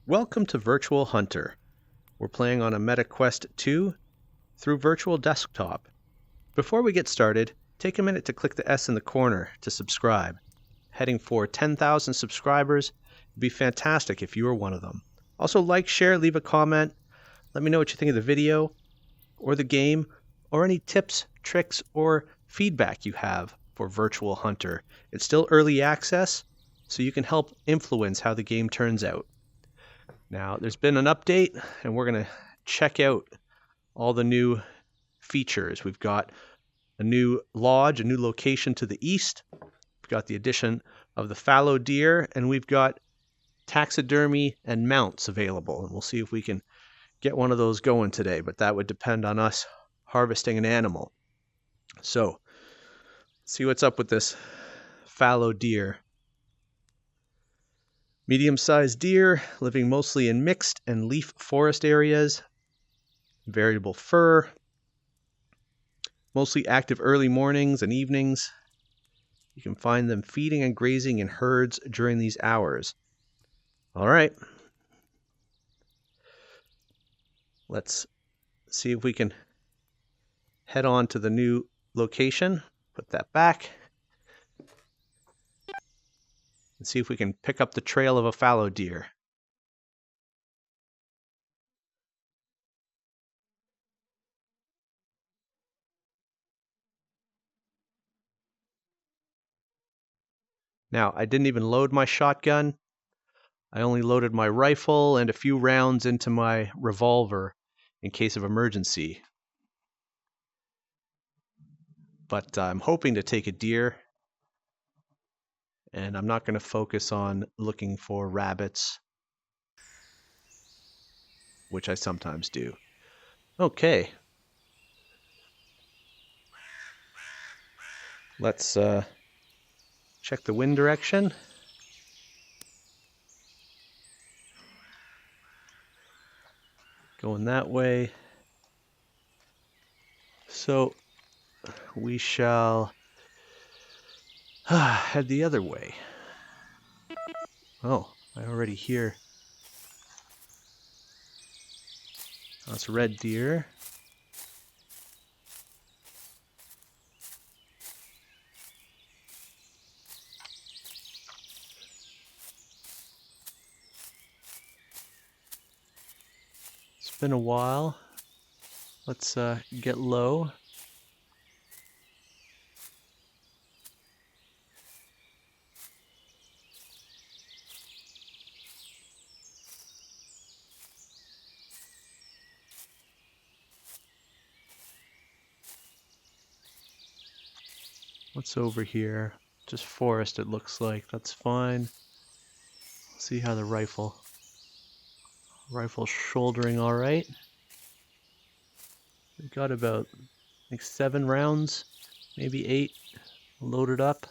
Welcome to Virtual Hunter. We're playing on a Meta Quest 2 through Virtual Desktop. Before we get started, take a minute to click the S in the corner to subscribe. Heading for 10,000 subscribers. It'd be fantastic if you were one of them. Also like, share, leave a comment. Let me know what you think of the video or the game or any tips, tricks, or feedback you have for Virtual Hunter. It's still early access, so you can help influence how the game turns out. Now, there's been an update, and we're going to check out all the new features. We've got a new lodge, a new location to the east. We've got the addition of the fallow deer, and we've got taxidermy and mounts available. And we'll see if we can get one of those going today, but that would depend on us harvesting an animal. So, let's see what's up with this fallow deer. Medium-sized deer, living mostly in mixed and leaf forest areas. Variable fur. Mostly active early mornings and evenings. You can find them feeding and grazing in herds during these hours. All right. Let's see if we can head on to the new location. Put that back. And see if we can pick up the trail of a fallow deer. Now, I didn't even load my shotgun. I only loaded my rifle and a few rounds into my revolver in case of emergency. But I'm hoping to take a deer. And I'm not going to focus on looking for rabbits, which I sometimes do. Okay. Let's check the wind direction. Going that way. So we shall head the other way. Oh, I already hear. That's red deer. It's been a while. Let's get low. What's over here? Just forest, it looks like. That's fine. See how the rifle's shouldering all right. We've got about like 7 rounds, maybe 8 loaded up.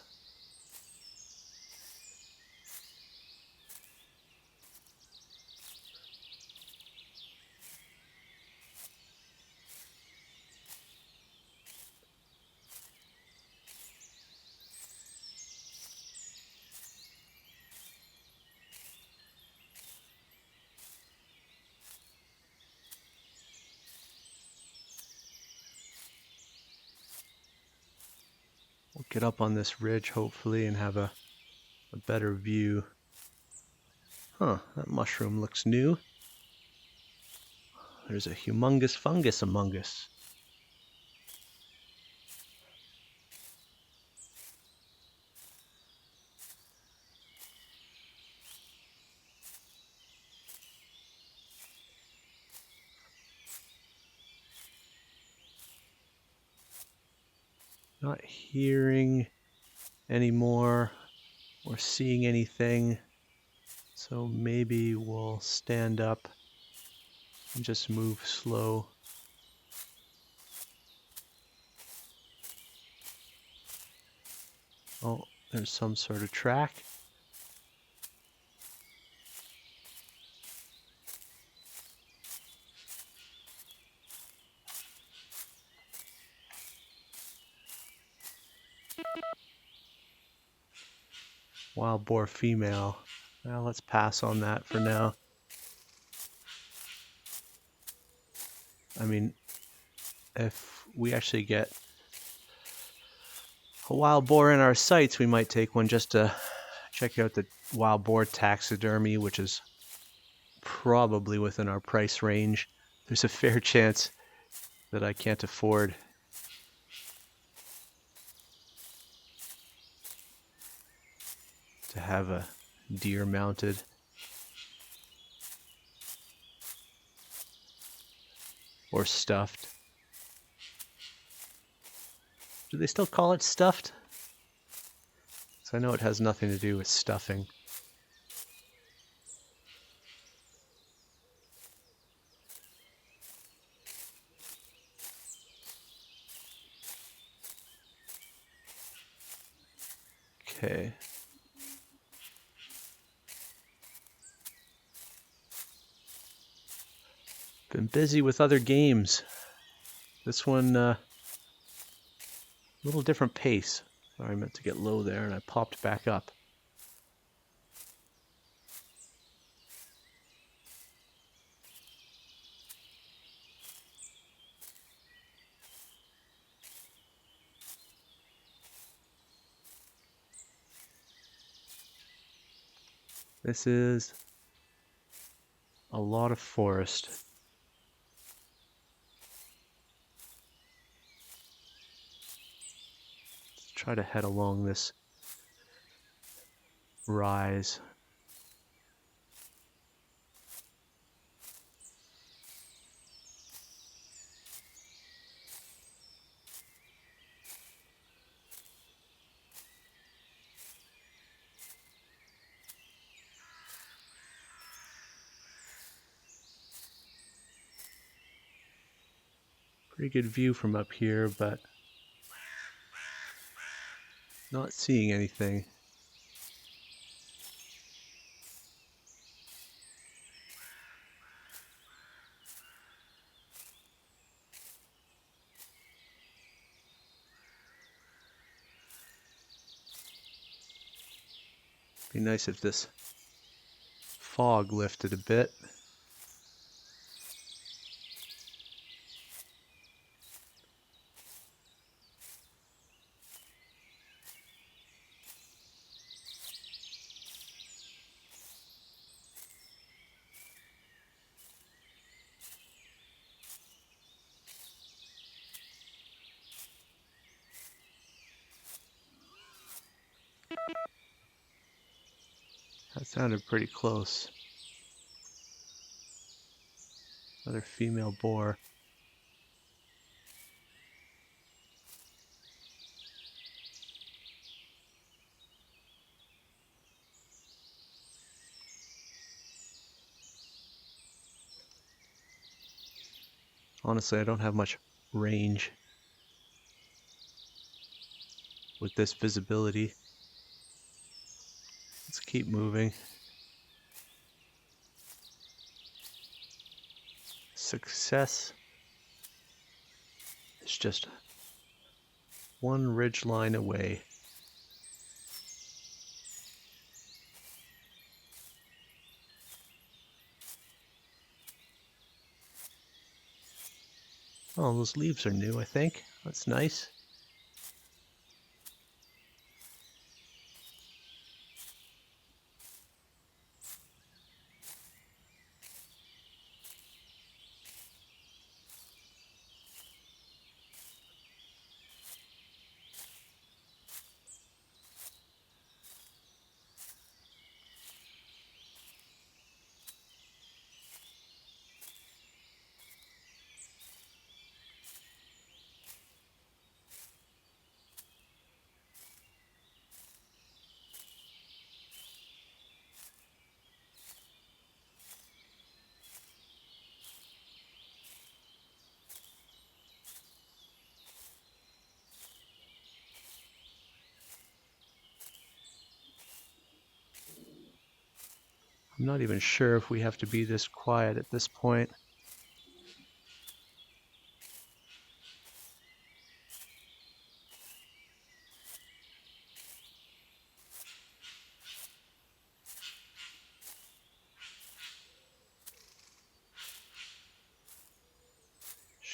We'll get up on this ridge hopefully and have a better view. Huh, that mushroom looks new. There's a humongous fungus among us. Not hearing anymore or seeing anything, so maybe we'll stand up and just move slow. Oh, there's some sort of track. Wild boar female. Well, let's pass on that for now. I mean, if we actually get a wild boar in our sights, we might take one just to check out the wild boar taxidermy, which is probably within our price range. There's a fair chance that I can't afford to have a deer mounted. Or stuffed. Do they still call it stuffed? So I know it has nothing to do with stuffing. Okay. Been busy with other games. This one, a little different pace. Sorry, I meant to get low there and I popped back up. This is a lot of forest. Let's try to head along this rise. Pretty good view from up here, but not seeing anything. Be nice if this fog lifted a bit. That sounded pretty close. Another female boar. Honestly, I don't have much range with this visibility. Let's keep moving. Success is just one ridge line away. Oh, those leaves are new, I think. That's nice. I'm not even sure if we have to be this quiet at this point.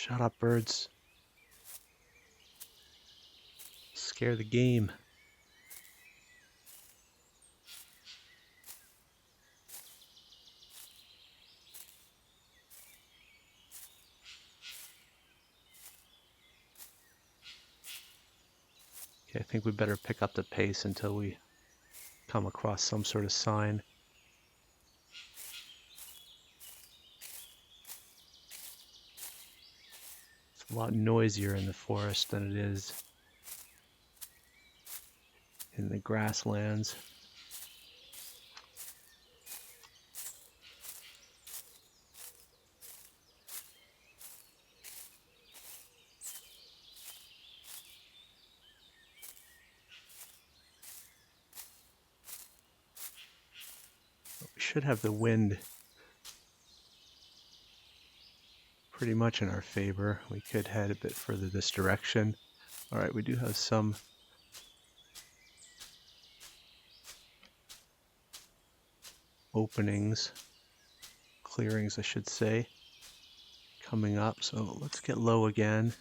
Shut up, birds. Scare the game. Okay, I think we better pick up the pace until we come across some sort of sign. It's a lot noisier in the forest than it is in the grasslands. We should have the wind pretty much in our favor. We could head a bit further this direction. Alright, we do have some openings, clearings I should say, coming up. So let's get low again.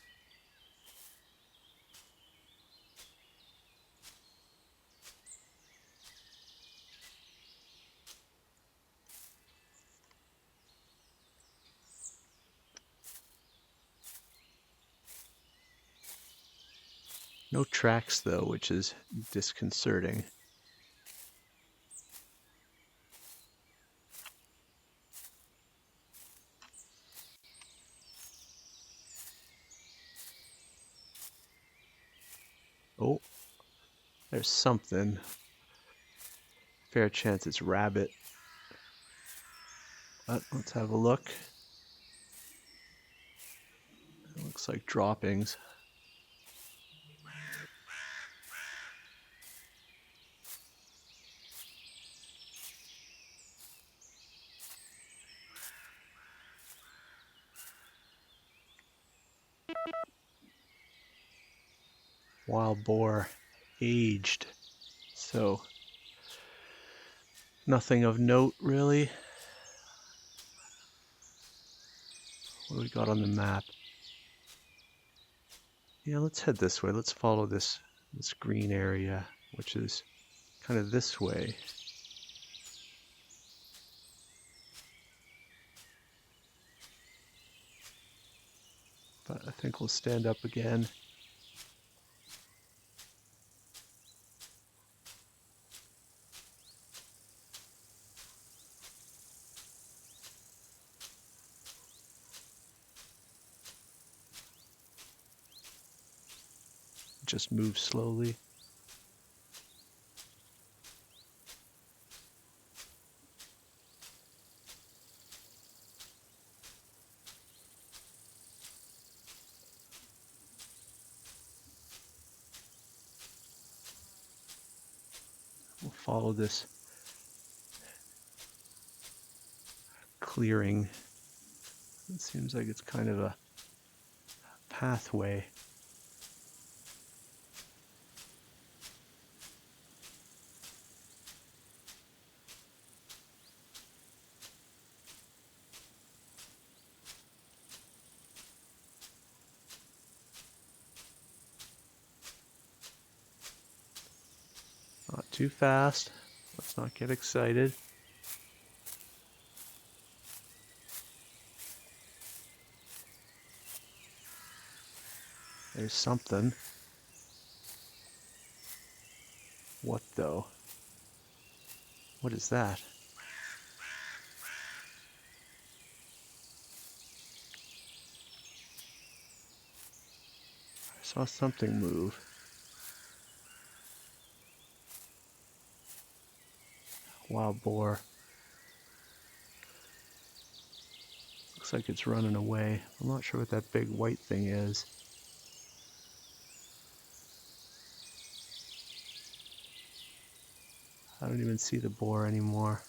No tracks though, which is disconcerting. Oh, there's something. Fair chance it's rabbit. But let's have a look. It looks like droppings. Wild boar, aged. So nothing of note really. What do we got on the map? Yeah, let's head this way. Let's follow this green area, which is kind of this way. But I think we'll stand up again. Just move slowly. We'll follow this clearing. It seems like it's kind of a pathway. Not too fast. Let's not get excited. There's something. What though? What is that? I saw something move. Wild boar. Looks like it's running away. I'm not sure what that big white thing is. I don't even see the boar anymore.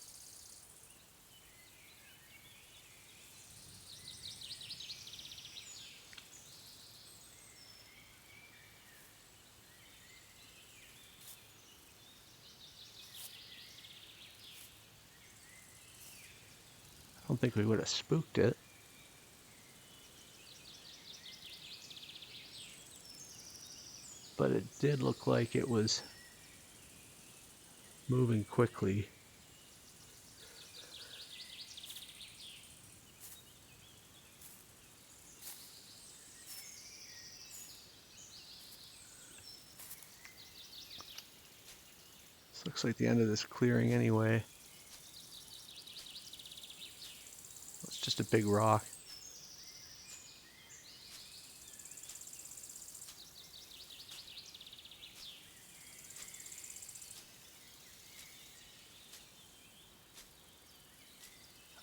I don't think we would have spooked it. did look like it was moving quickly. This looks like the end of this clearing anyway. It's just a big rock.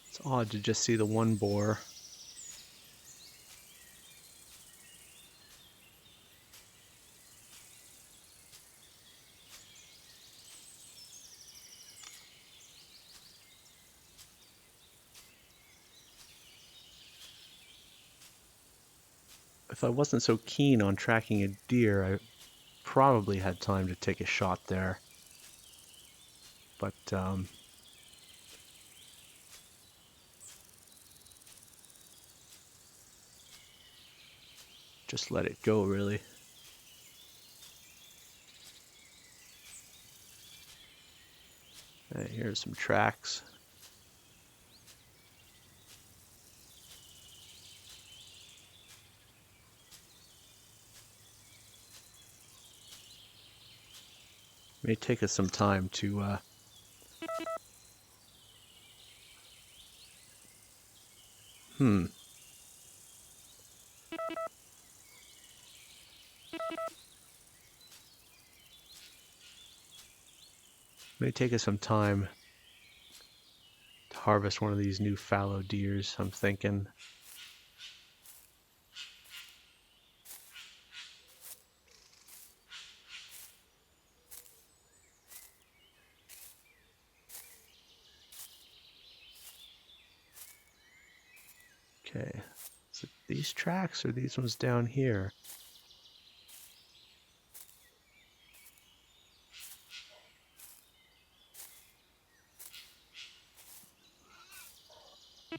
It's odd to just see the one boar. If I wasn't so keen on tracking a deer, I probably had time to take a shot there. But just let it go, really. Here's some tracks. May take us some time to may take us some time to harvest one of these new fallow deers, I'm thinking. Okay, is it these tracks or these ones down here?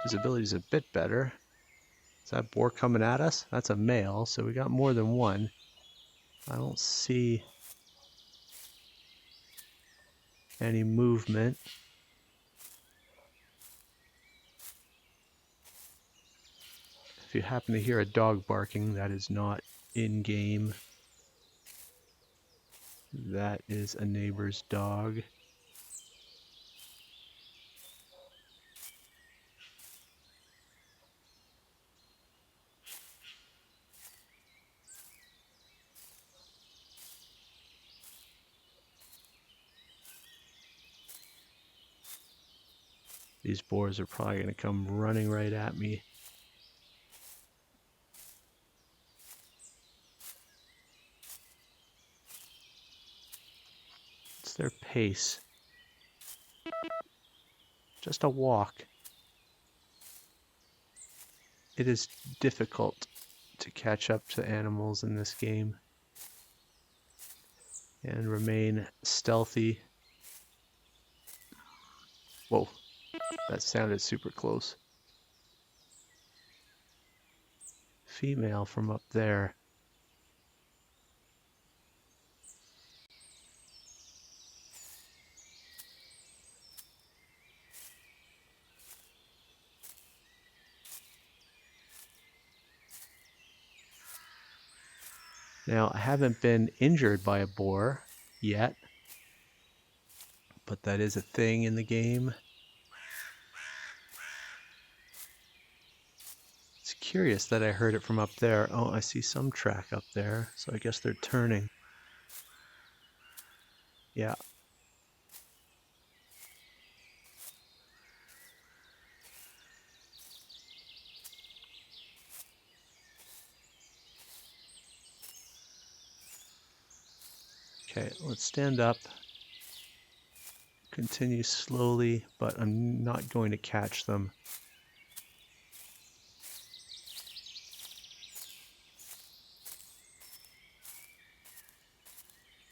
Visibility is a bit better. Is that boar coming at us? That's a male, so we got more than one. I don't see any movement. If you happen to hear a dog barking, that is not in-game. That is a neighbor's dog. These boars are probably going to come running right at me. It's their pace. Just a walk. It is difficult to catch up to animals in this game and remain stealthy. Whoa, that sounded super close. Female from up there. Now, I haven't been injured by a boar yet, but that is a thing in the game. It's curious that I heard it from up there. Oh, I see some track up there, so I guess they're turning. Yeah. Okay, let's stand up. Continue slowly, but I'm not going to catch them.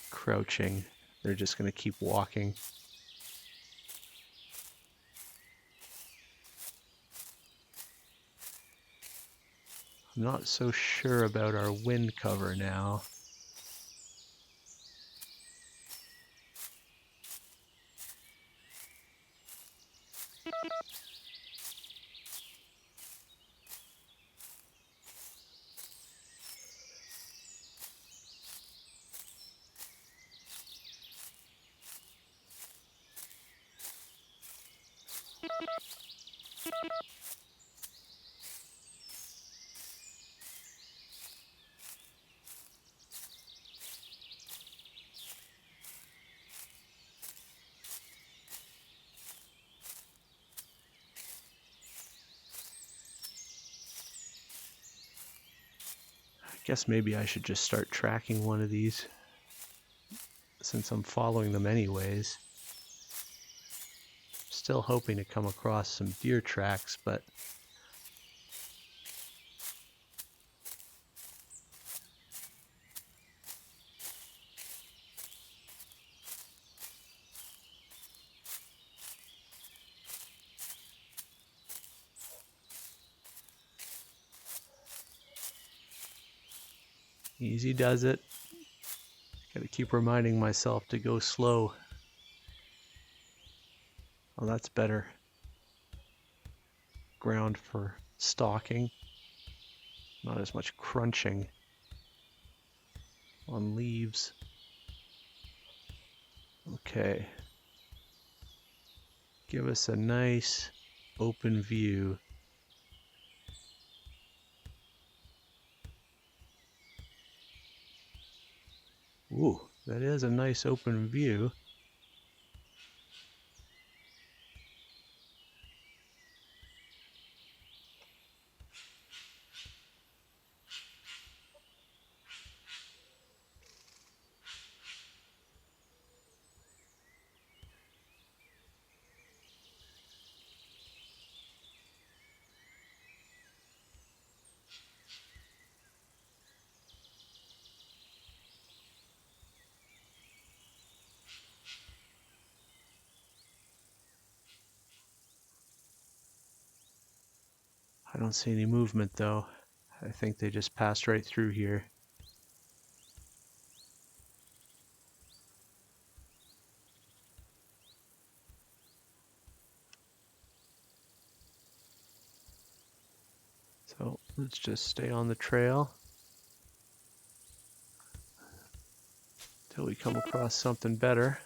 Crouching. They're just going to keep walking. I'm not so sure about our wind cover now. Guess maybe I should just start tracking one of these, since I'm following them anyways. Still hoping to come across some deer tracks, but easy does it. Gotta keep reminding myself to go slow. Oh, that's better ground for stalking. Not as much crunching on leaves. Okay. Give us a nice open view. Ooh, that is a nice open view. I don't see any movement though. I think they just passed right through here. So let's just stay on the trail till we come across something better.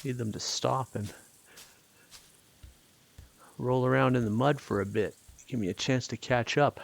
Need them to stop and roll around in the mud for a bit. Give me a chance to catch up.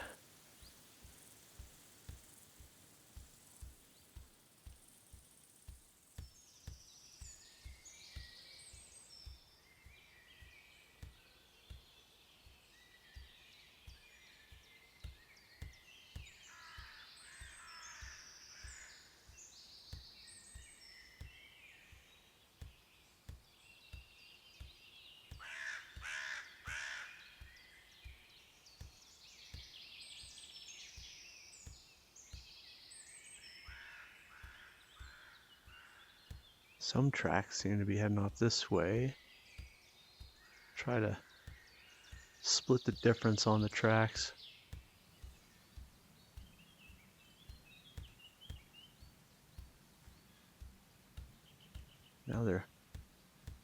Some tracks seem to be heading off this way. Try to split the difference on the tracks. Now they're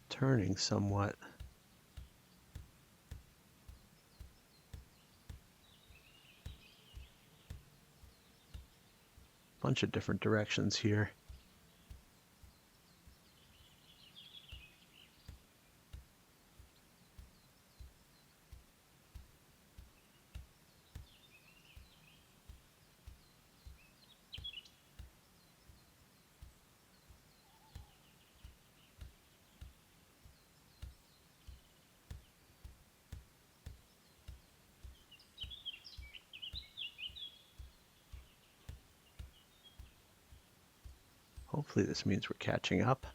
turning somewhat. Bunch of different directions here. Hopefully this means we're catching up.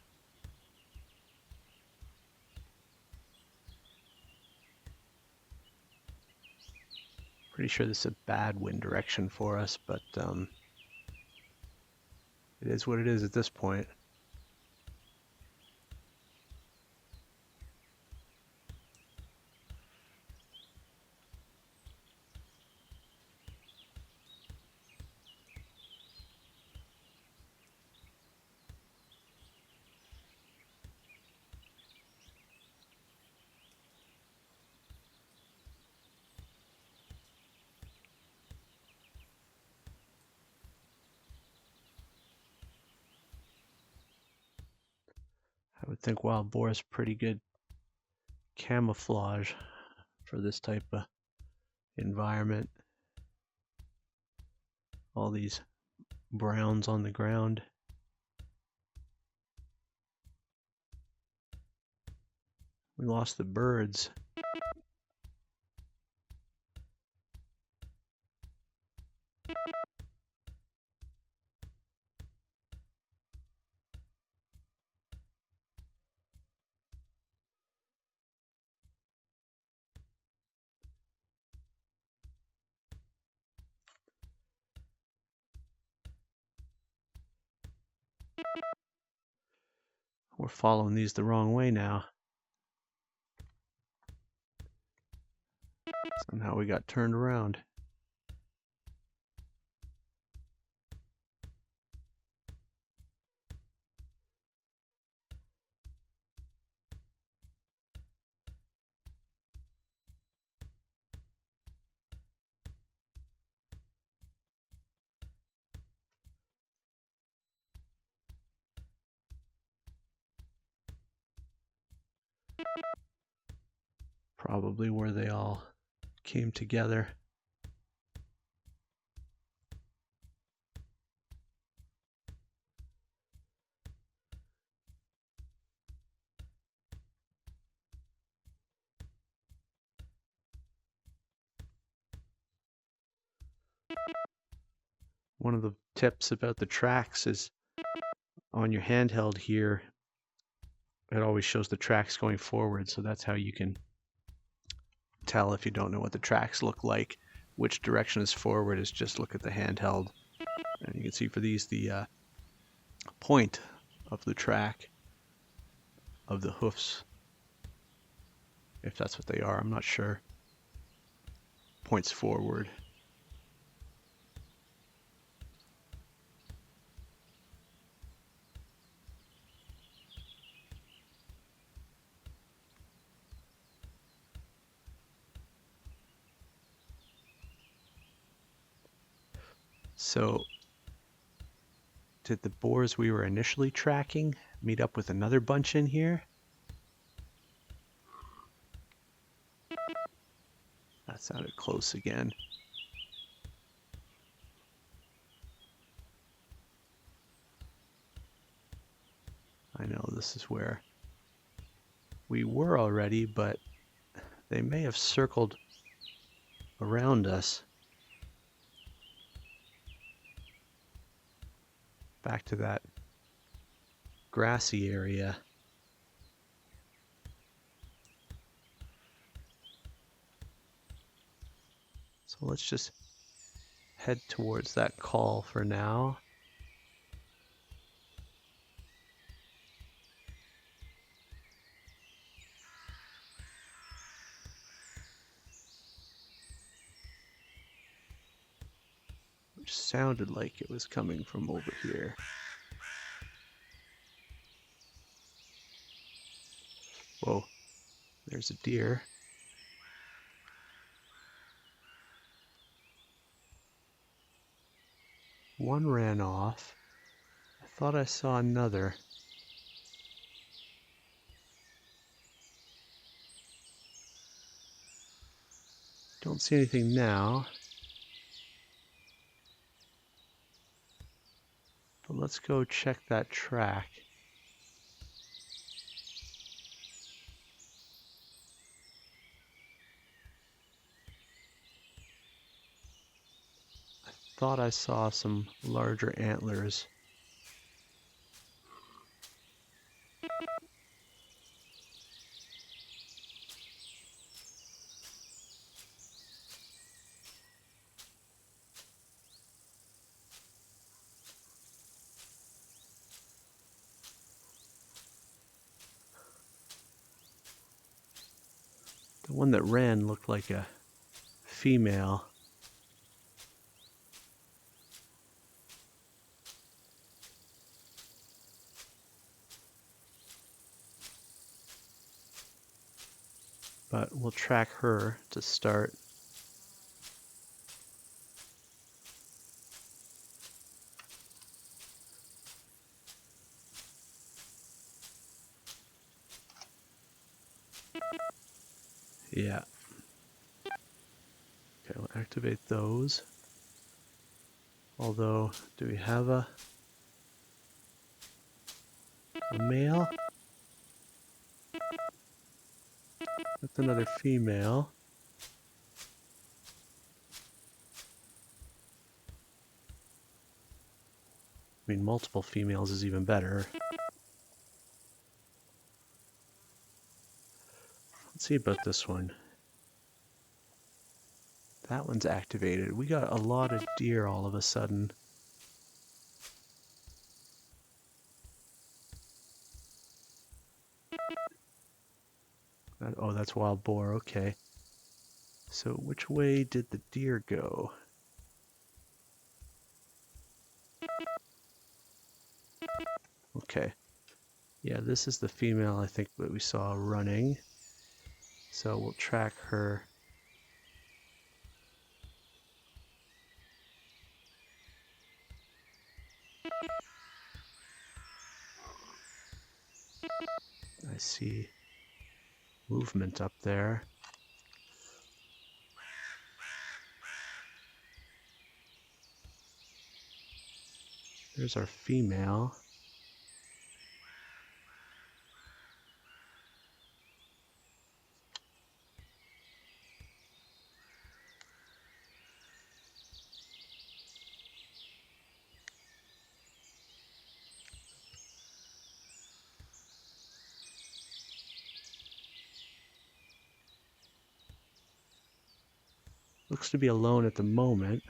Pretty sure this is a bad wind direction for us, but it is what it is at this point. I would think wild boar is pretty good camouflage for this type of environment. All these browns on the ground. We lost the birds. We're following these the wrong way now. Somehow we got turned around. Probably where they all came together. One of the tips about the tracks is on your handheld here, it always shows the tracks going forward, so that's how you can tell if you don't know what the tracks look like, which direction is forward. Is just look at the handheld, and you can see for these the point of the track of the hoofs, if that's what they are, I'm not sure, points forward. So did the boars we were initially tracking meet up with another bunch in here? That sounded close again. I know this is where we were already, but they may have circled around us. Back to that grassy area. So let's just head towards that call for now. Which sounded like it was coming from over here. Whoa, there's a deer. One ran off. I thought I saw another. Don't see anything now. But let's go check that track. I thought I saw some larger antlers. The one that ran looked like a female. But we'll track her to start. Yeah. Okay, we'll activate those. Although, do we have a male? another female. I mean, multiple females is even better. Let's see about this one. That one's activated. We got a lot of deer all of a sudden. Oh, that's wild boar. Okay. So which way did the deer go? Okay. Yeah, this is the female I think that we saw running. So we'll track her. I see movement up there. There's our female. Looks to be alone at the moment.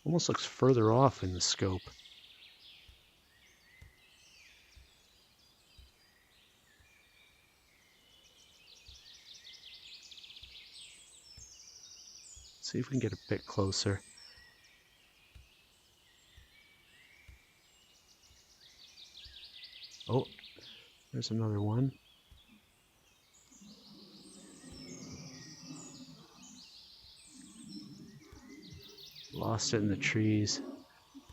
Almost looks further off in the scope. See if we can get a bit closer. Oh, there's another one. Lost it in the trees.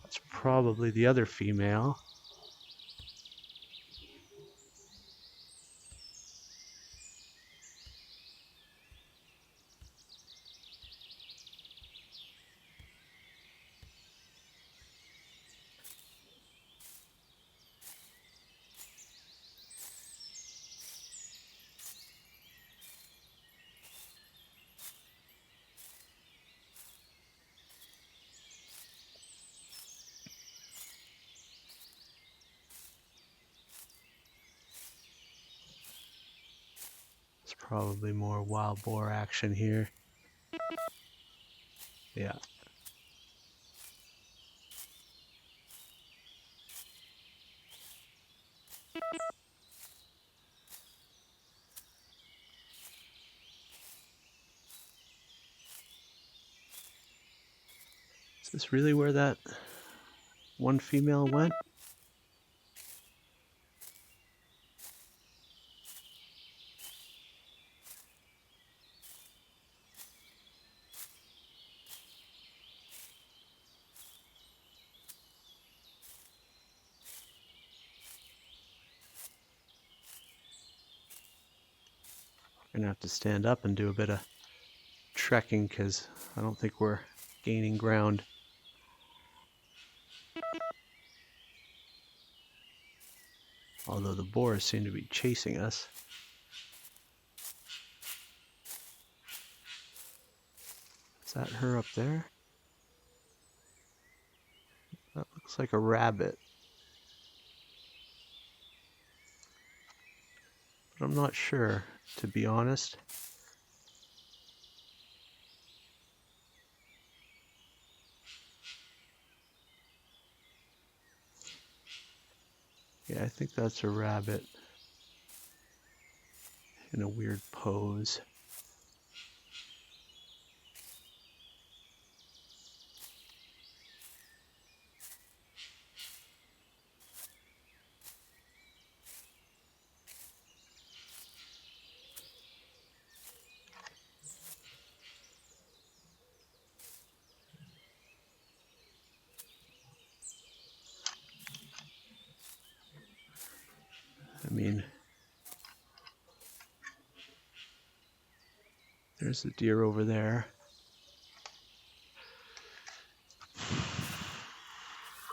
That's probably the other female. There's probably more wild boar action here. Yeah. Is this really where that one female went? We're gonna have to stand up and do a bit of trekking because I don't think we're gaining ground. Although the boars seem to be chasing us. Is that her up there? That looks like a rabbit. But I'm not sure, to be honest. Yeah, I think that's a rabbit in a weird pose. I mean, there's the deer over there.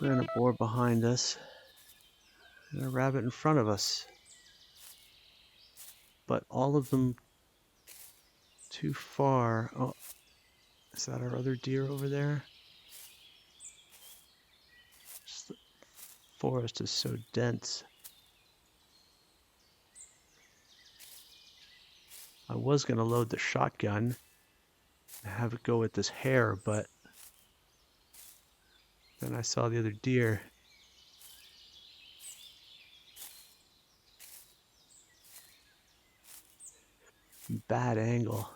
granite boar behind us, and a rabbit in front of us. But all of them too far. Oh, is that our other deer over there? Just the forest is so dense. I was going to load the shotgun and have it go with this hare, but then I saw the other deer. Bad angle.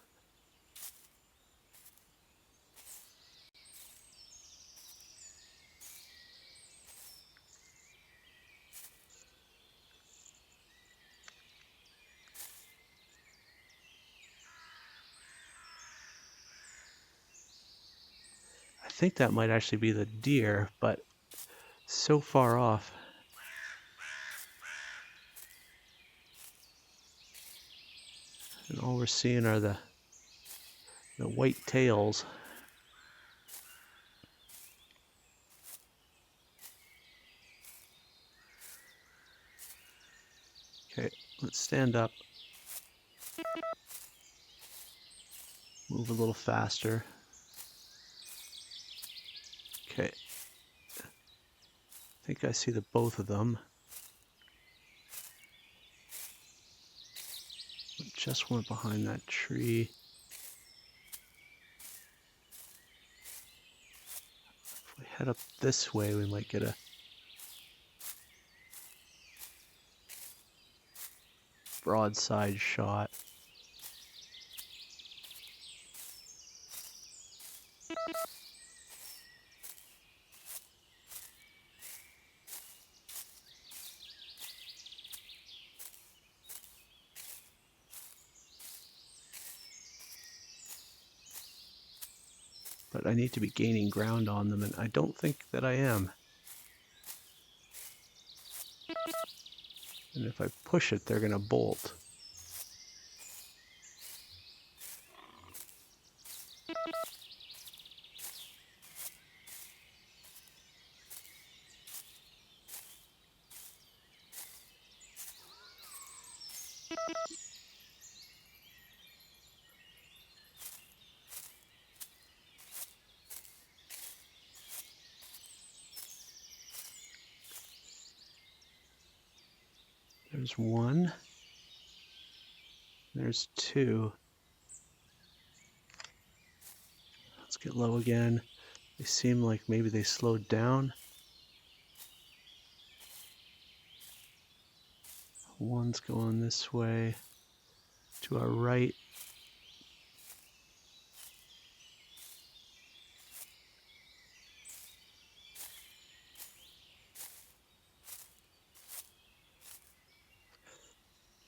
I think that might actually be the deer, but so far off. And all we're seeing are the white tails. Okay, let's stand up. Move a little faster. Okay. I think I see the both of them. Just went behind that tree. If we head up this way, we might get a broadside shot. But I need to be gaining ground on them, and I don't think that I am. And if I push it, they're going to bolt. There's one. There's two. Let's get low again. They seem like maybe they slowed down. One's going this way to our right.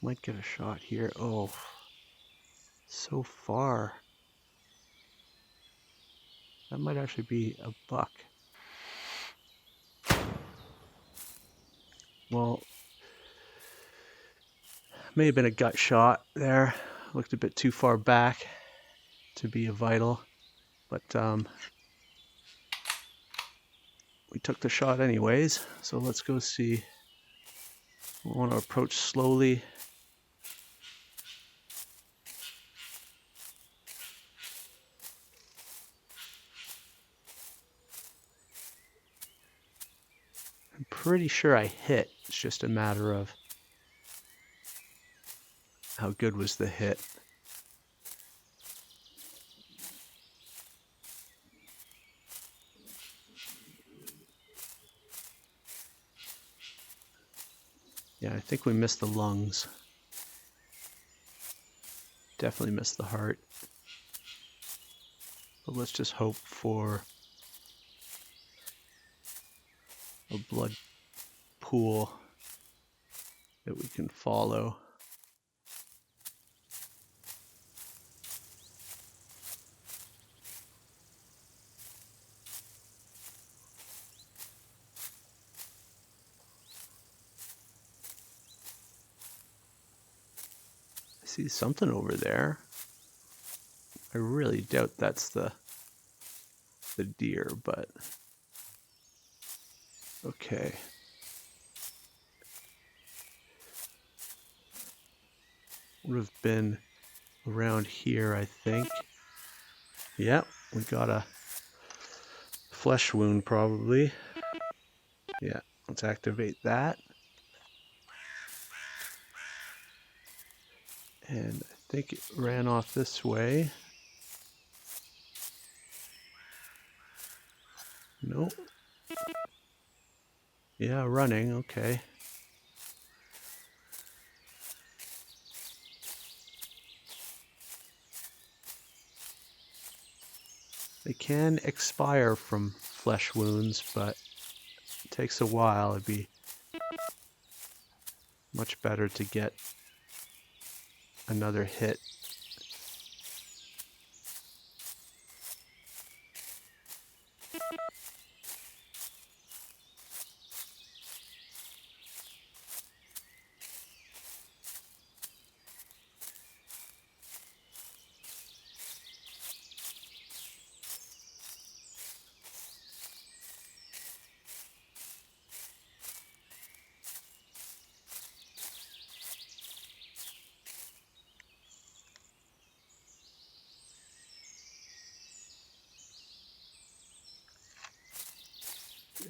Might get a shot here. Oh, so far. That might actually be a buck. Well, may have been a gut shot there. Looked a bit too far back to be a vital, but we took the shot anyways. So let's go see. We want to approach slowly. I'm pretty sure I hit. It's just a matter of how good was the hit. Yeah, I think we missed the lungs. Definitely missed the heart. But let's just hope for a blood pool that we can follow. I see something over there. I really doubt that's the deer, but Okay. Would have been around here, I think. Yep, we got a flesh wound probably. Yeah, let's activate that. And I think it ran off this way. Nope. Yeah, running, okay. They can expire from flesh wounds, but it takes a while. It'd be much better to get another hit.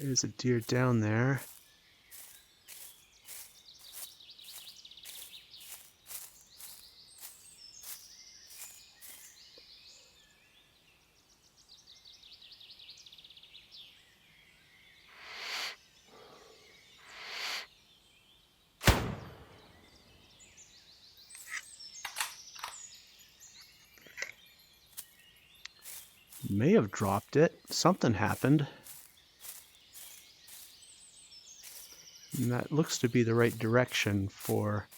There's a deer down there. May have dropped it. Something happened. And that looks to be the right direction for,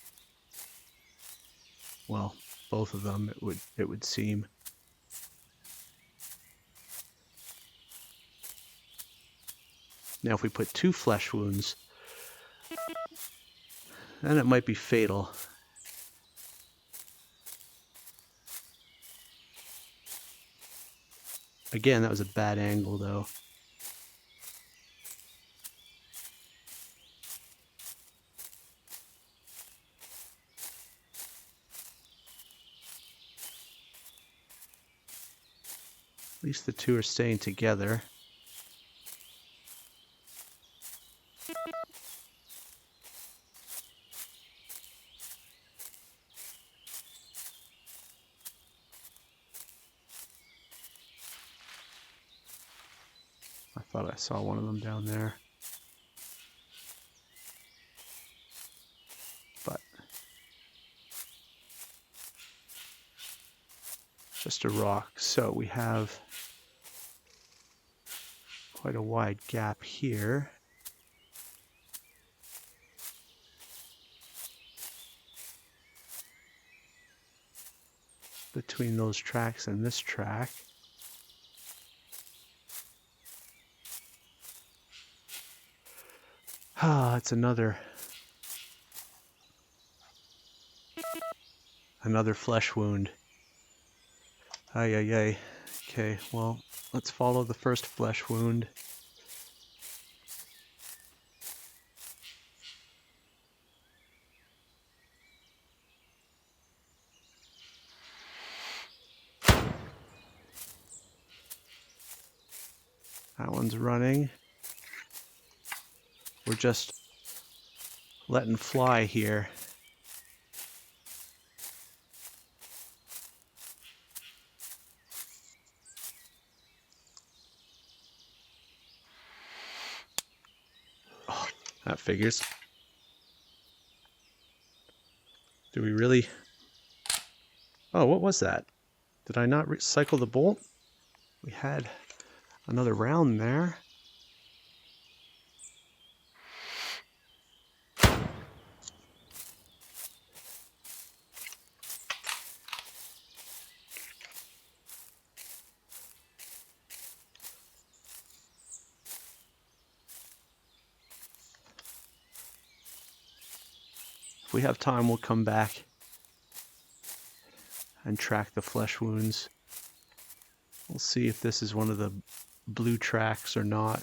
well, both of them, it would seem. Now if we put 2 flesh wounds, then it might be fatal. Again, that was a bad angle though. At least the 2 are staying together. I thought I saw one of them down there. But just a rock. So we have quite a wide gap here. Between those tracks and this track. Ah, it's another flesh wound. Ay, ay, ay. Okay, well, let's follow the first flesh wound. That one's running. We're just letting fly here. Oh, that figures. Do we really? Oh, what was that? Did I not recycle the bolt? We had another round there. If we have time, we'll come back and track the flesh wounds. We'll see if this is one of the blue tracks or not.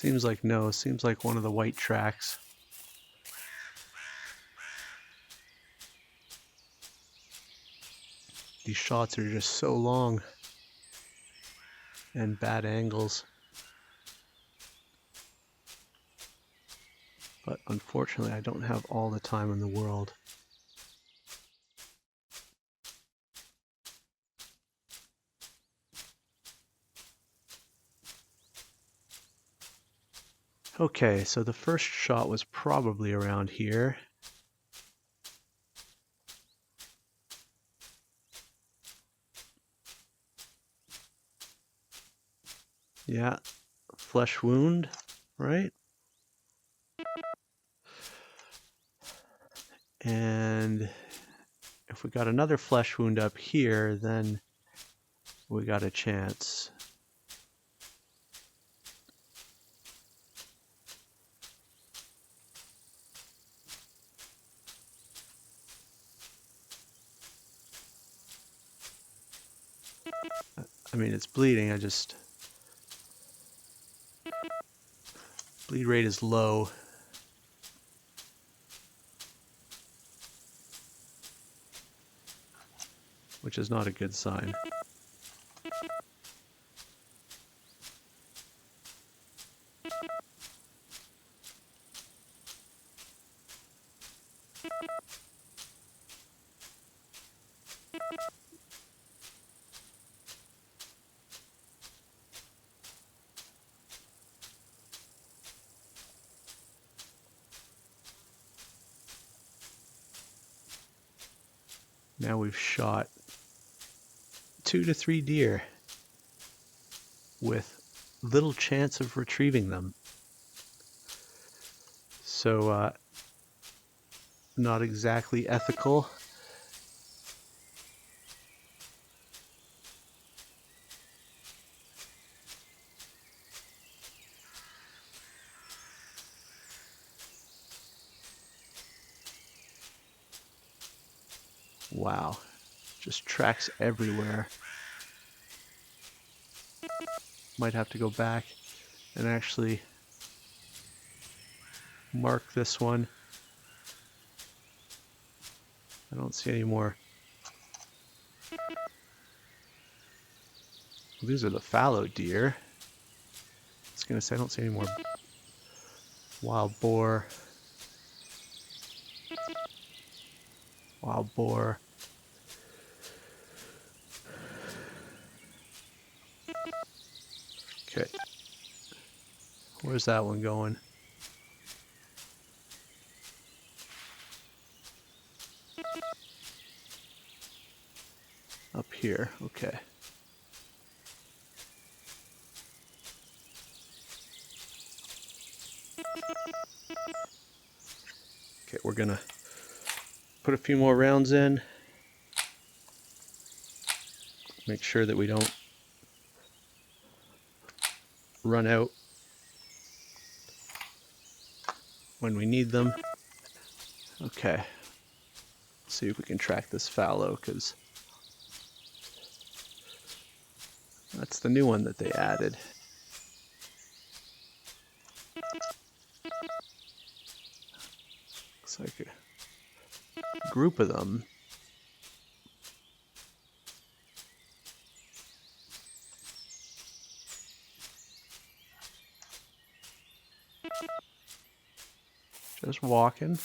Seems like no. Seems like one of the white tracks. These shots are just so long and bad angles. But unfortunately, I don't have all the time in the world. Okay, so the first shot was probably around here. Yeah, flesh wound, right? And if we got another flesh wound up here, then we got a chance. I mean, it's bleeding, bleed rate is low. Which is not a good sign. Now we've shot 2 to 3 deer with little chance of retrieving them. So, not exactly ethical. Wow, just tracks everywhere. Might have to go back and actually mark this one. I don't see any more. Well, these are the fallow deer. I was gonna say I don't see any more wild boar. Wild boar. Okay. Where's that one going? Up here. Okay. Okay, we're gonna put a few more rounds in. Make sure that we don't run out when we need them. Okay. Let's see if we can track this fallow, because that's the new one that they added. Looks like a group of them. Just walking.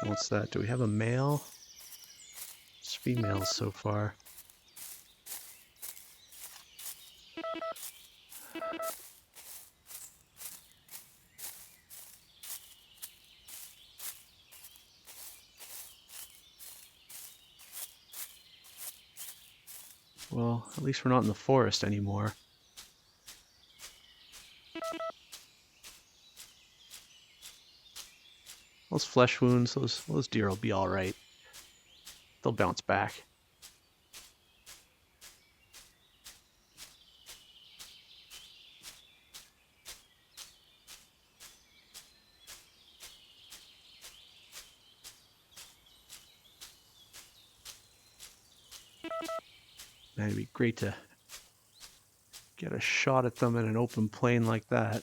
What's that? Do we have a male? It's females so far. Well, at least we're not in the forest anymore. Those flesh wounds, those deer will be alright. They'll bounce back. Man, it'd be great to get a shot at them in an open plain like that.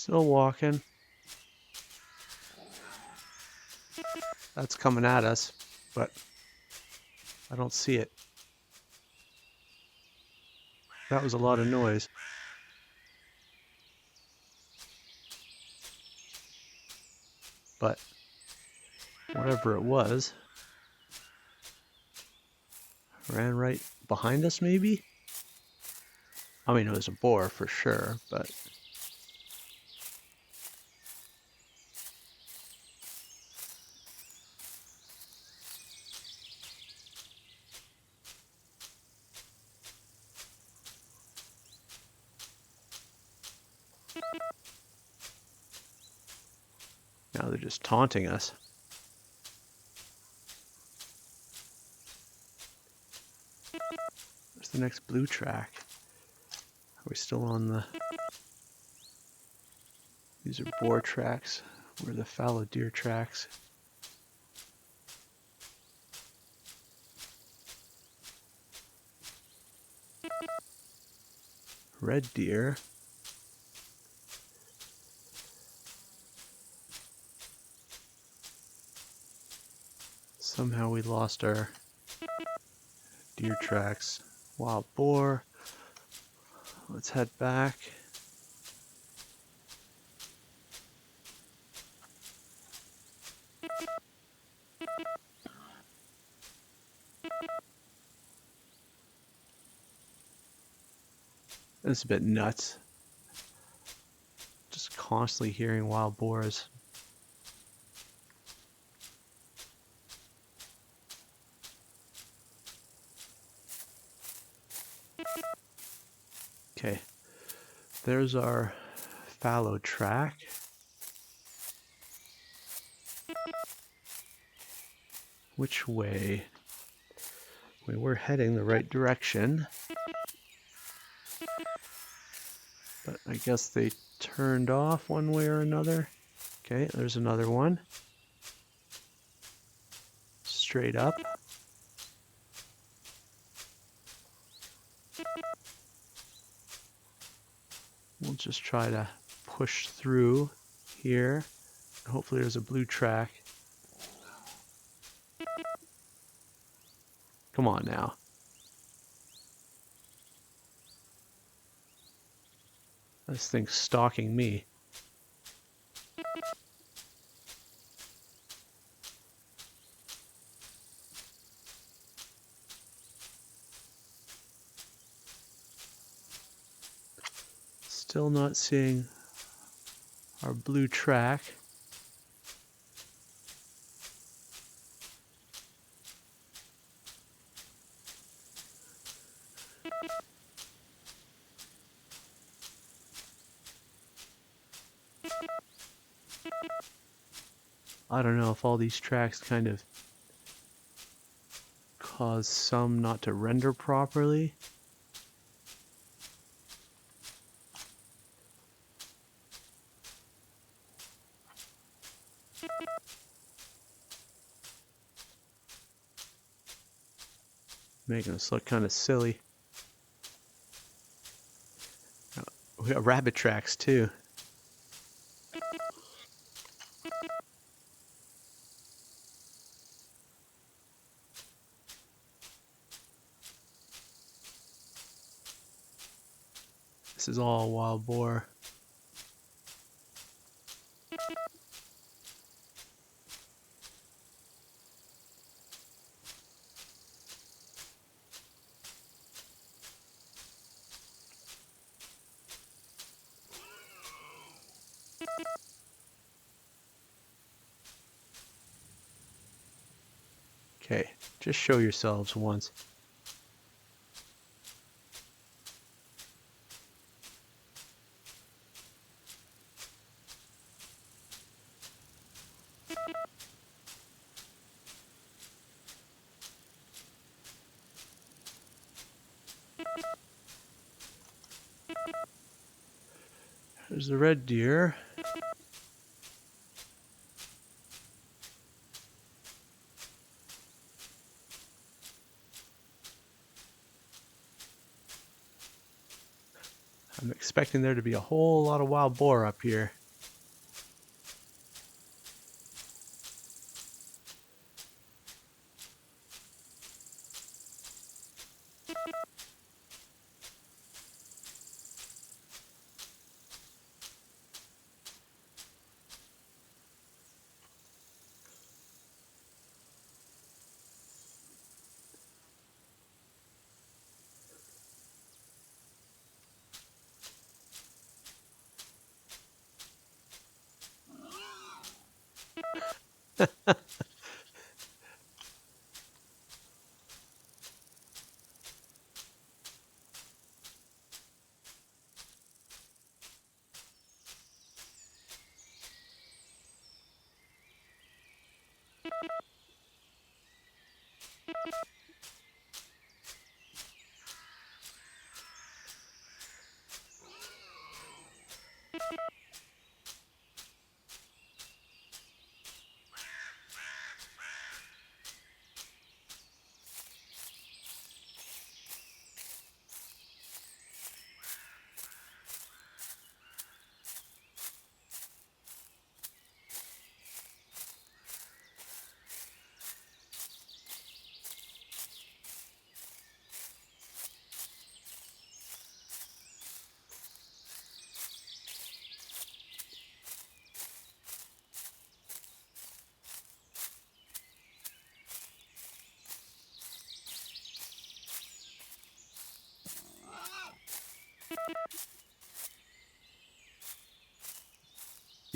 Still walking. That's coming at us, but I don't see it. That was a lot of noise. But whatever it was, ran right behind us maybe? I mean, it was a boar for sure, but... Now they're just taunting us. Where's the next blue track? Are we still on the... These are boar tracks. Where are the fallow deer tracks? Red deer. Somehow we lost our deer tracks. Wild boar. Let's head back. It's a bit nuts. Just constantly hearing wild boars. Okay, there's our fallow track. Which way? We were heading the right direction. But I guess they turned off one way or another. Okay, there's another one. Straight up. We'll just try to push through here. Hopefully there's a blue track. Come on now. This thing's stalking me. Still not seeing our blue track. I don't know if all these tracks kind of cause some not to render properly. Making us look kind of silly. We got rabbit tracks too. This is all wild boar. Okay, just show yourselves once. There's the red deer. I'm expecting there to be a whole lot of wild boar up here.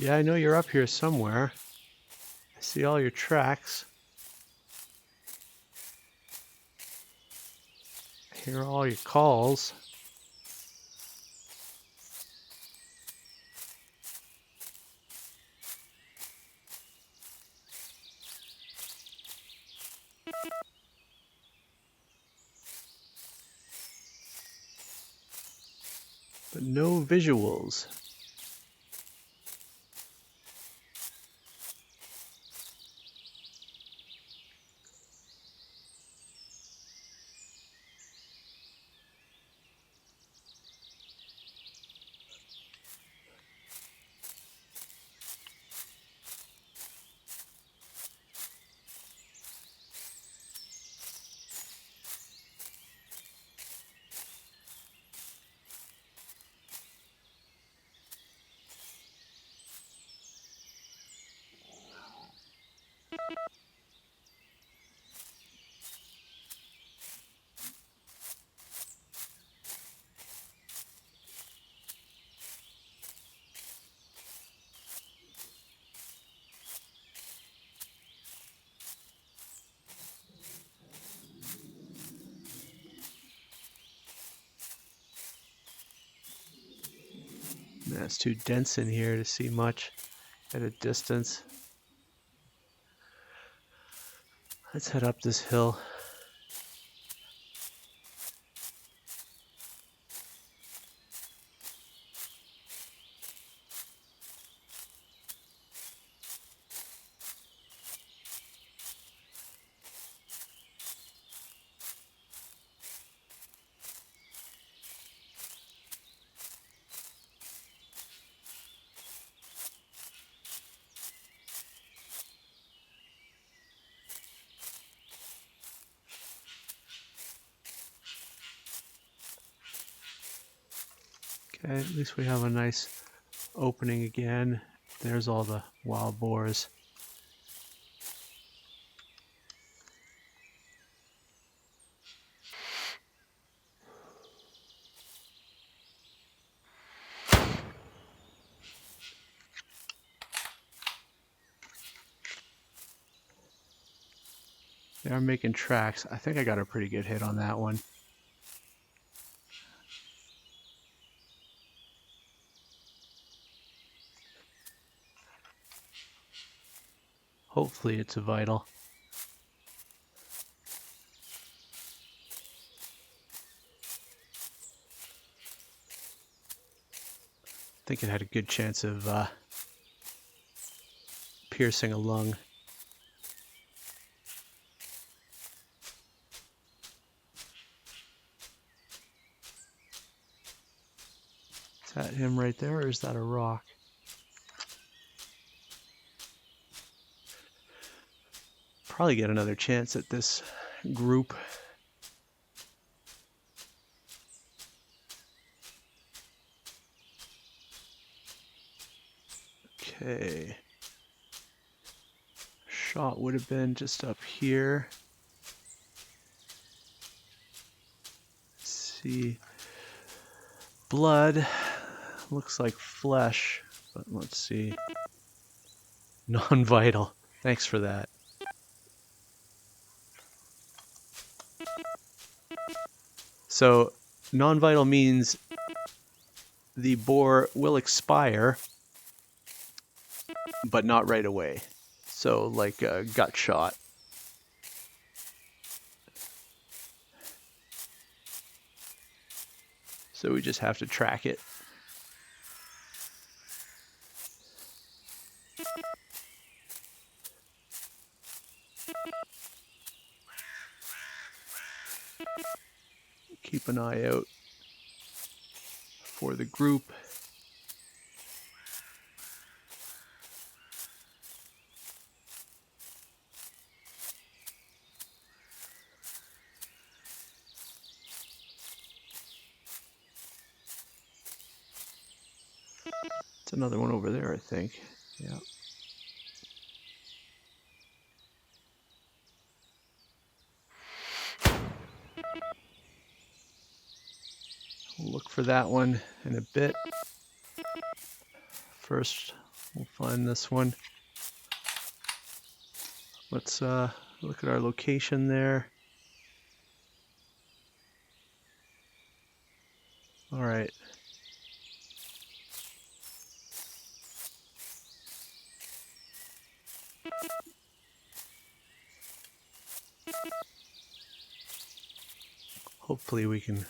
Yeah, I know you're up here somewhere. I see all your tracks. I hear all your calls. But no visuals. Man, it's too dense in here to see much at a distance. Let's head up this hill. Okay, at least we have a nice opening again. There's all the wild boars. They are making tracks. I think I got a pretty good hit on that one. Hopefully it's a vital. I think it had a good chance of piercing a lung. Let's that him right there, or is that a rock? Probably get another chance at this group. Okay. Shot would have been just up here. Let's see. Blood. Looks like flesh, but let's see. Non-vital. Thanks for that. So, non-vital means the boar will expire, but not right away. So, like a gut shot. So we just have to track it. Keep an eye out for the group. It's another one over there, I think. Yeah. We'll look for that one in a bit. First, we'll find this one. Let's look at our location there. All right. Hopefully we can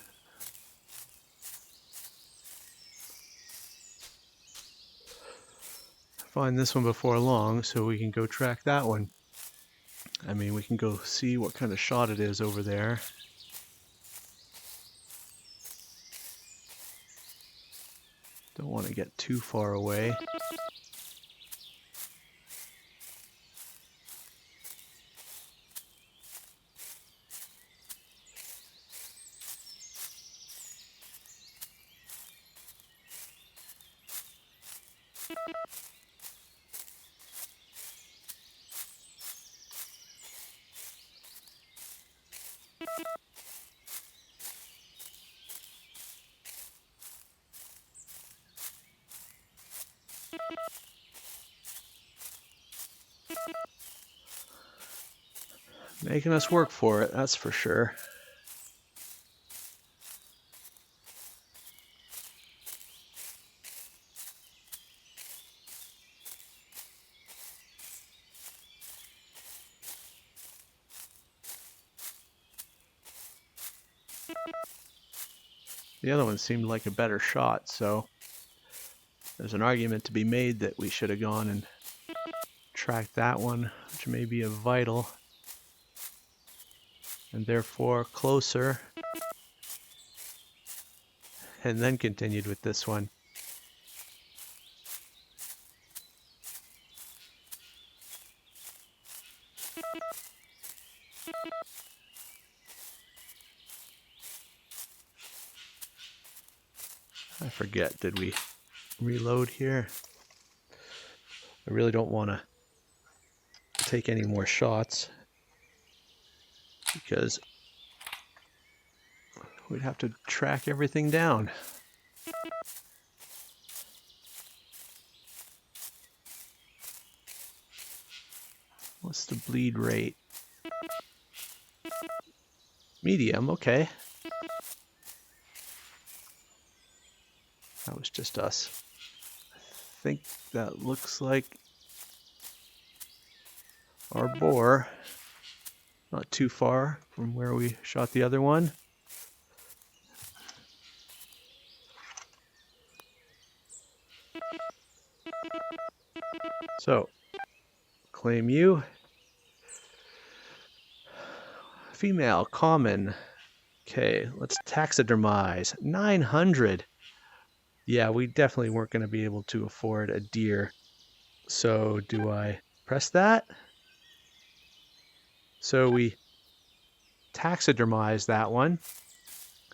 find this one before long so we can go track that one. I mean, we can go see what kind of shot it is over there. Don't want to get too far away. Making us work for it, that's for sure. The other one seemed like a better shot, so there's an argument to be made that we should have gone and tracked that one, which may be a vital, and therefore closer, and then continued with this one. I forget, did we reload here? I really don't want to take any more shots because we'd have to track everything down. What's the bleed rate? Medium, okay. That was just us. I think that looks like our boar. Not too far from where we shot the other one. So, claim you. Female, common. Okay, let's taxidermize. 900. Yeah, we definitely weren't going to be able to afford a deer. So do I press that? So we taxidermize that one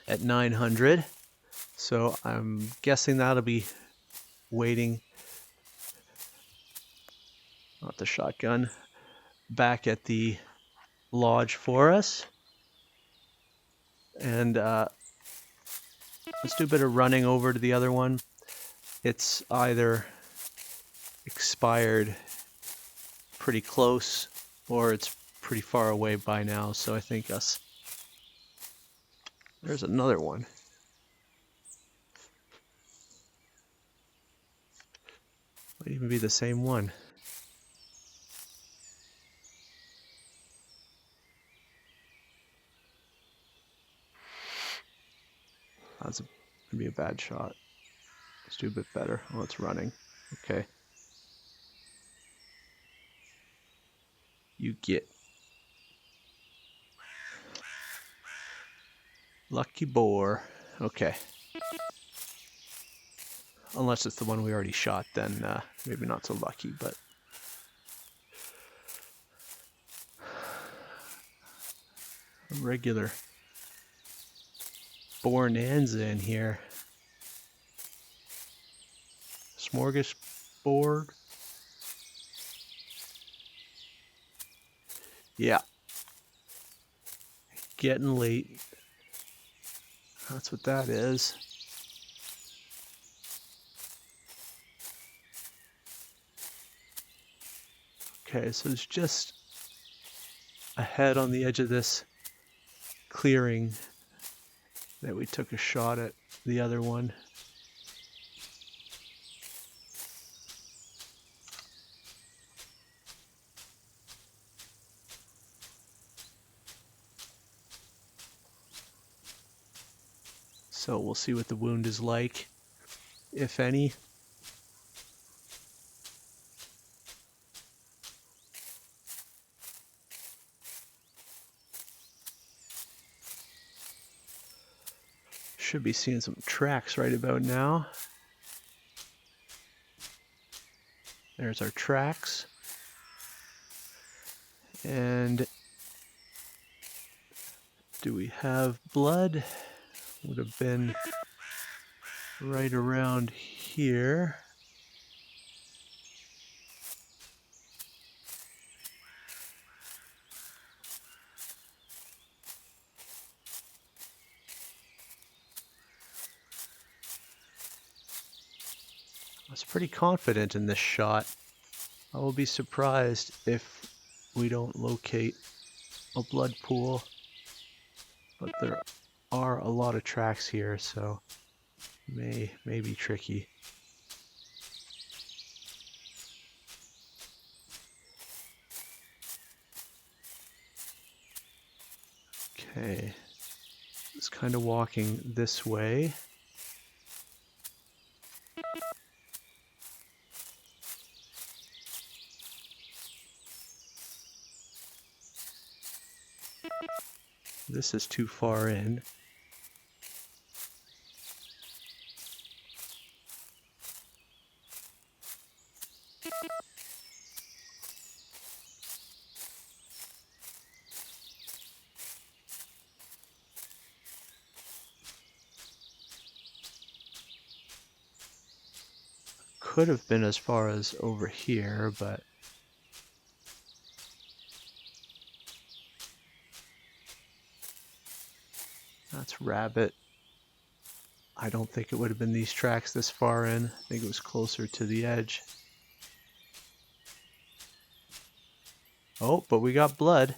at 900. So I'm guessing that'll be waiting, not the shotgun, back at the lodge for us. And let's do a bit of running over to the other one. It's either expired pretty close or it's pretty far away by now, so I think there's another one. Might even be the same one. That's gonna be a bad shot. Let's do a bit better. Oh, it's running. Okay. You get. Lucky boar. Okay. Unless it's the one we already shot, then maybe not so lucky, but... A regular bonanza in here. Smorgasbord. Yeah. Getting late. That's what that is. Okay, so it's just ahead on the edge of this clearing that we took a shot at the other one. So we'll see what the wound is like, if any. Should be seeing some tracks right about now. There's our tracks. And do we have blood? Would have been right around here. I was pretty confident in this shot. I will be surprised if we don't locate a blood pool. But there are a lot of tracks here, so may be tricky. Okay, it's kind of walking this way. This is too far in. Could have been as far as over here, but that's rabbit. I don't think it would have been these tracks this far in. I think it was closer to the edge. Oh, but we got blood.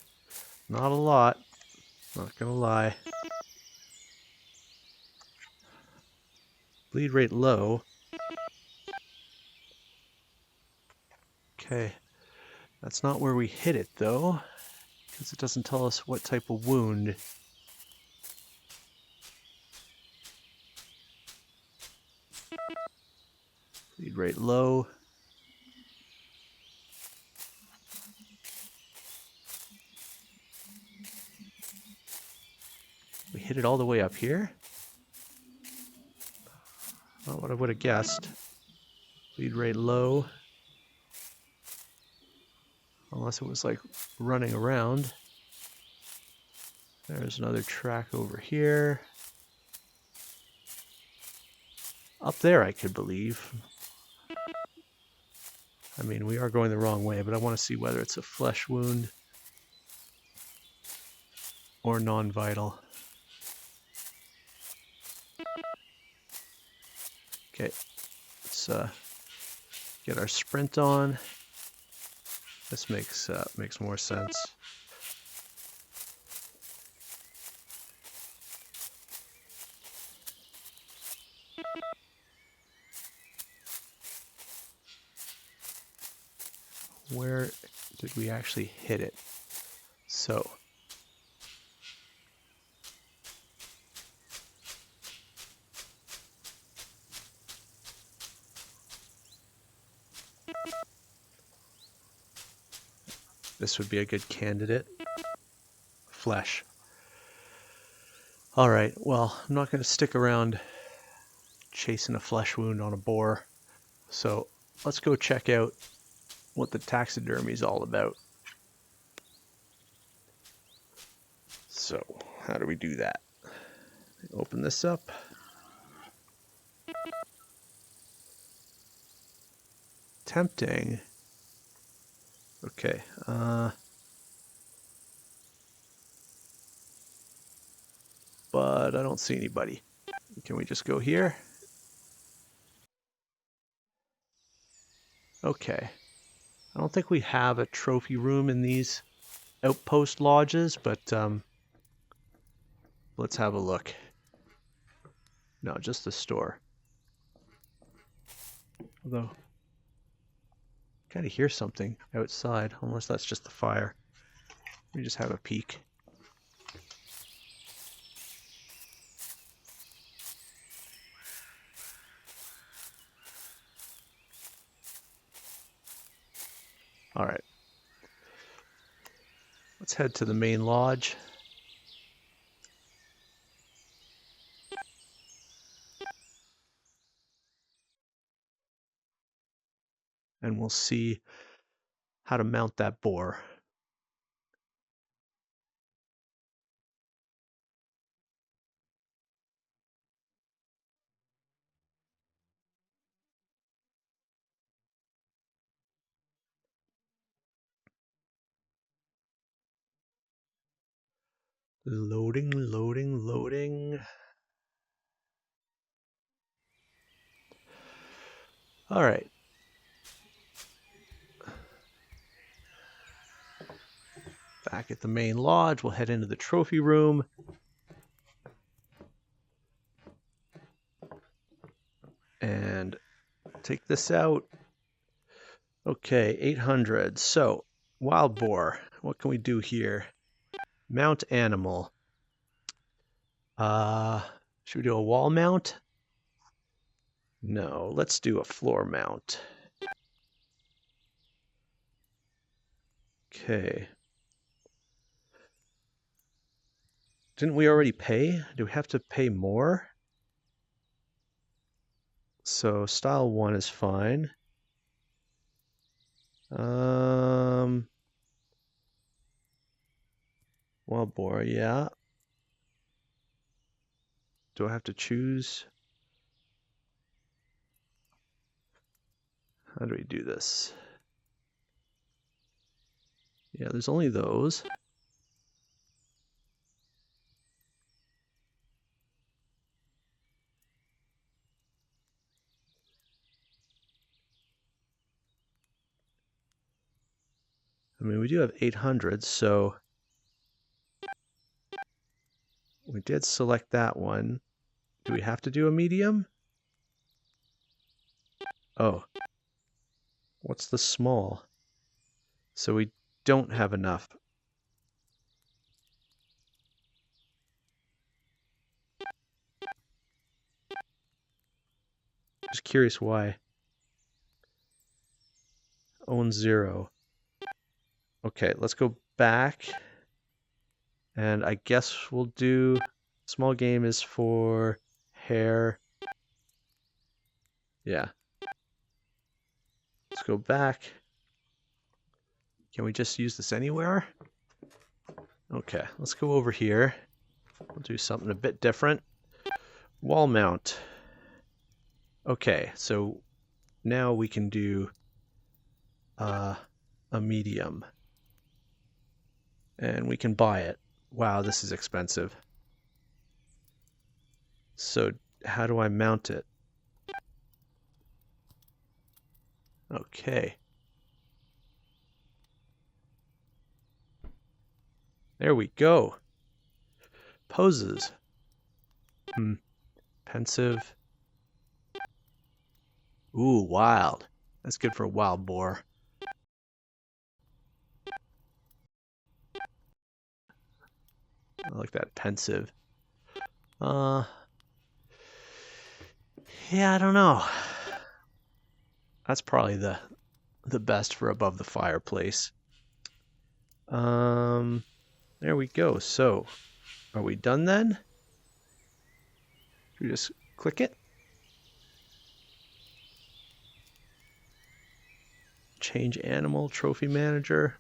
Not a lot. Not gonna lie. Bleed rate low. Okay. That's not where we hit it though, because it doesn't tell us what type of wound. Bleed rate low. We hit it all the way up here? Oh, Not what I would have guessed. Bleed rate low. Unless it was like running around. There's another track over here. Up there I could believe. I mean, we are going the wrong way, but I want to see whether it's a flesh wound or non-vital. Okay, let's get our sprint on. This makes more sense. Where did we actually hit it? So this would be a good candidate. Flesh. All right, well, I'm not going to stick around chasing a flesh wound on a boar. So let's go check out what the taxidermy is all about. So how do we do that? Open this up. Tempting. Okay. But I don't see anybody. Can we just go here? Okay. I don't think we have a trophy room in these outpost lodges, but let's have a look. No, just the store. Although, I kind of hear something outside, unless that's just the fire. Let me just have a peek. All right. Let's head to the main lodge. And we'll see how to mount that boar. Loading, loading, loading. All right. Back at the main lodge, we'll head into the trophy room. And take this out. Okay, 800. So, wild boar. What can we do here? Mount animal. Should we do a wall mount? No, let's do a floor mount. Okay. Didn't we already pay? Do we have to pay more? So style 1 is fine. Wild boar, yeah. Do I have to choose? How do we do this? Yeah, there's only those. I mean, we do have 800, so we did select that one. Do we have to do a medium? Oh. What's the small? So we don't have enough. Just curious why. Own 0. Okay, let's go back. And I guess we'll do... Small game is for hair. Yeah. Let's go back. Can we just use this anywhere? Okay, let's go over here. We'll do something a bit different. Wall mount. Okay, so now we can do a medium. And we can buy it. Wow, this is expensive. So how do I mount it? Okay. There we go. Poses. Pensive. Ooh, wild. That's good for a wild boar. I like that pensive. Yeah, I don't know. That's probably the best for above the fireplace. There we go. So, are we done then? Should we just click it? Change animal, trophy manager.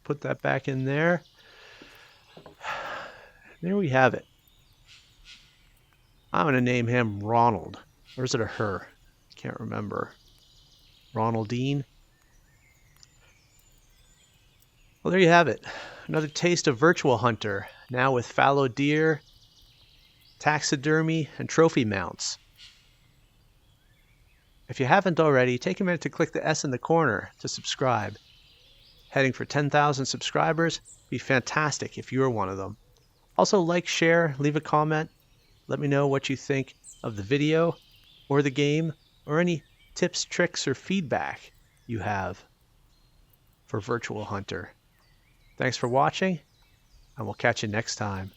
Put that back in there. There we have it. I'm going to name him Ronald. Or is it a her? Can't remember. Ronaldine. Well, there you have it. Another taste of Virtual Hunter, now with fallow deer, taxidermy, and trophy mounts. If you haven't already, take a minute to click the S in the corner to subscribe. Heading for 10,000 subscribers would be fantastic if you are one of them. Also, like, share, leave a comment. Let me know what you think of the video or the game, or any tips, tricks, or feedback you have for Virtual Hunter. Thanks for watching, and we'll catch you next time.